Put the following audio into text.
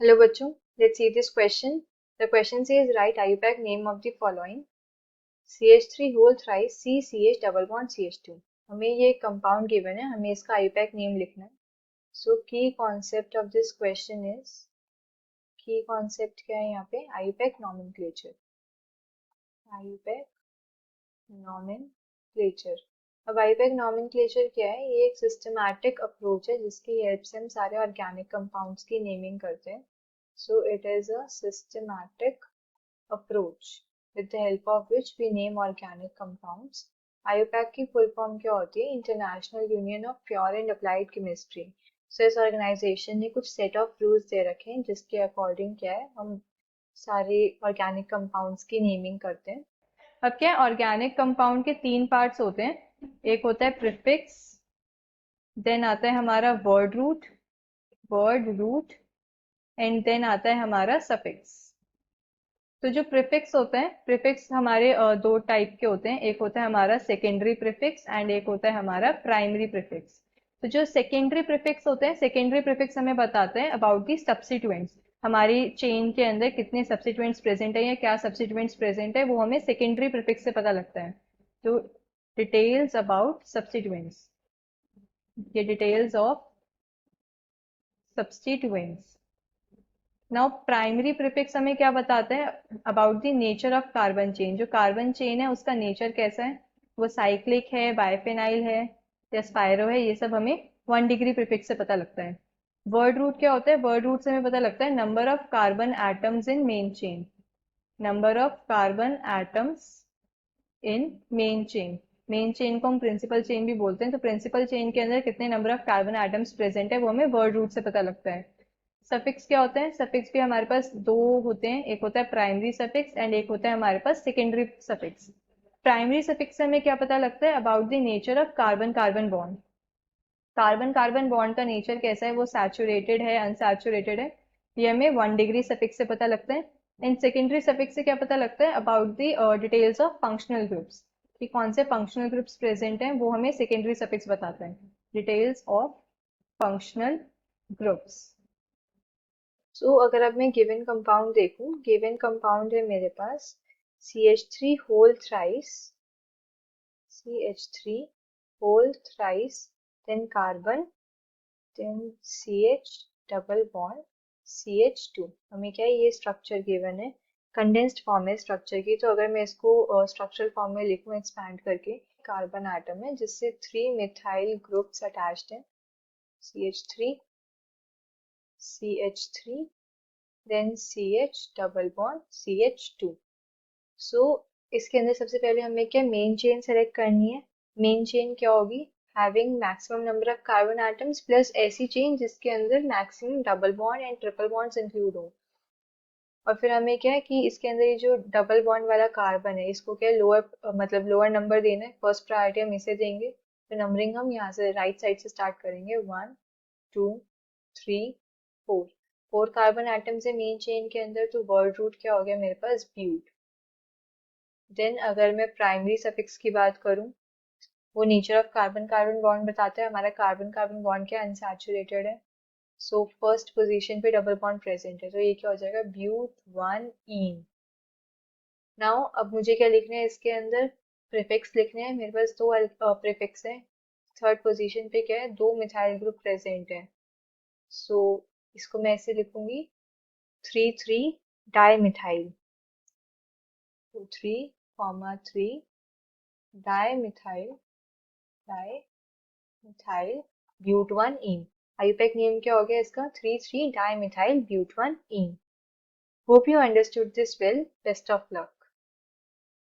Hello बच्चों, let's see this question. The question says write IUPAC name of the following: CH3 whole thrice CCH double bond CH2. हमें ये compound given है, हमें इसका IUPAC name लिखना है. So key concept of this question is, key concept क्या है यहाँ पे? IUPAC nomenclature. IUPAC nomenclature. अब IUPAC nomenclature क्या है? ये एक सिस्टमैटिक अप्रोच है जिसकी हेल्प से हम सारे ऑर्गेनिक कंपाउंड्स की नेमिंग करते हैं. So it is a systematic approach with the help of which we name organic compounds. IUPAC की full form क्या होती है? International Union of Pure and Applied Chemistry. So इस organization ने कुछ set of rules दे रखे हैं जिसके according क्या है हम सारे organic compounds की naming करते हैं. अब क्या है, ऑर्गेनिक कंपाउंड के तीन पार्ट्स होते हैं. एक होता है प्रीफिक्स, देन आता है हमारा वर्ड रूट एंड देन आता है हमारा सफिक्स. तो जो प्रीफिक्स होता है, प्रीफिक्स हमारे दो टाइप के होते हैं. एक होता है हमारा सेकेंडरी प्रीफिक्स एंड एक होता है हमारा प्राइमरी प्रीफिक्स. तो जो सेकेंडरी प्रीफिक्स होते हैं, सेकेंडरी प्रीफिक्स हमें बताते हैं अबाउट दी सब्स्टिट्यूएंट्स. हमारी चेन के अंदर कितने सब्स्टिट्यूएंट्स प्रेजेंट है या क्या सब्स्टिट्यूएंट्स प्रेजेंट है, वो हमें सेकेंडरी प्रीफिक्स से पता लगता है. तो डिटेल्स अबाउट सब्स्टिट्यूएंट्स, ये details of substituents. Now primary prefix हमें क्या बताते हैं about the nature of carbon chain. जो कार्बन चेन है उसका नेचर कैसा है, वो साइक्लिक है, बाइफेनाइल है या स्पाइरो है, ये सब हमें 1 डिग्री प्रीफिक्स से पता लगता है. वर्ड रूट क्या होता है, वर्ड रूट से हमें पता लगता है number of carbon atoms in main chain. Number of carbon atoms in main chain. Main chain को हम प्रिंसिपल चेन भी बोलते हैं. तो प्रिंसिपल चेन के अंदर कितने number of carbon atoms present है वो हमें वर्ड रूट से पता लगता है. सफिक्स क्या होता है, सफिक्स भी हमारे पास दो होते हैं. एक होता है प्राइमरी सफिक्स एंड एक होता है हमारे पास सेकेंडरी सफिक्स. प्राइमरी सफिक्स से हमें क्या पता लगता है about the nature of carbon carbon bond. Carbon carbon bond का नेचर कैसा है, वो सैचुरेटेड है, अनसैचुरेटेड है, ये हमें 1 डिग्री सफिक्स से पता लगता है. एंड सेकेंडरी सफिक्स से क्या पता लगता है about the details of functional groups, कि कौन से फंक्शनल ग्रुप्स प्रेजेंट हैं, वो हमें सेकेंडरी सफिक्स बताते हैं. Details of functional groups. So अगर अब मैं गिवन कंपाउंड देखूं, गिवन कंपाउंड है मेरे पास CH3 whole thrice, CH3 whole thrice, then carbon, then CH double bond CH2. हमें क्या है, ये स्ट्रक्चर गिवन है, कंडेंस्ड फॉर्म है स्ट्रक्चर की. तो अगर मैं इसको स्ट्रक्चरल फॉर्म में लिखूं एक्सपैंड करके, कार्बन एटम है जिससे 3 मिथाइल ग्रुप्स अटैच्ड हैं, CH3, CH3, then CH double bond CH2. सो इसके अंदर सबसे पहले हमें क्या मेन चेन सेलेक्ट करनी है. मेन चेन क्या होगी, having maximum number of carbon atoms plus ऐसी चेन जिसके अंदर maximum double bond and triple bonds include हो. और फिर हमें क्या है कि इसके अंदर ये जो डबल बॉन्ड वाला कार्बन है इसको क्या लोअर मतलब लोअर नंबर देना है. फर्स्ट प्रायोरिटी हम इसे देंगे. तो नंबरिंग हम यहाँ से राइट साइड से स्टार्ट करेंगे. 1 2 3 4. 4 कार्बन एटम्स है मेन चेन के अंदर. तो वर्ड रूट क्या हो गया मेरे पास, ब्यूट. देन अगर मैं प्राइमरी सफिक्स की बात करूं, वो nature of carbon carbon bond बताता है. हमारा कार्बन कार्बन बॉन्ड क्या अनसैचुरेटेड है. सो फर्स्ट पोजीशन पे डबल बॉन्ड प्रेजेंट है, तो ये क्या हो जाएगा, ब्यूट 1 ईन. नाउ अब मुझे क्या लिखना है इसके अंदर, प्रीफिक्स लिखने हैं. मेरे पास दो प्रीफिक्स है. थर्ड पोजीशन पे क्या है, दो मिथाइल ग्रुप प्रेजेंट है. सो इसको मैं ऐसे लिखूंगी 3 di methyl. 3 di methyl but 1 yne. IUPAC name क्या हो गया इसका, 3 di methyl but 1 yne. Hope you understood this well. Best of luck.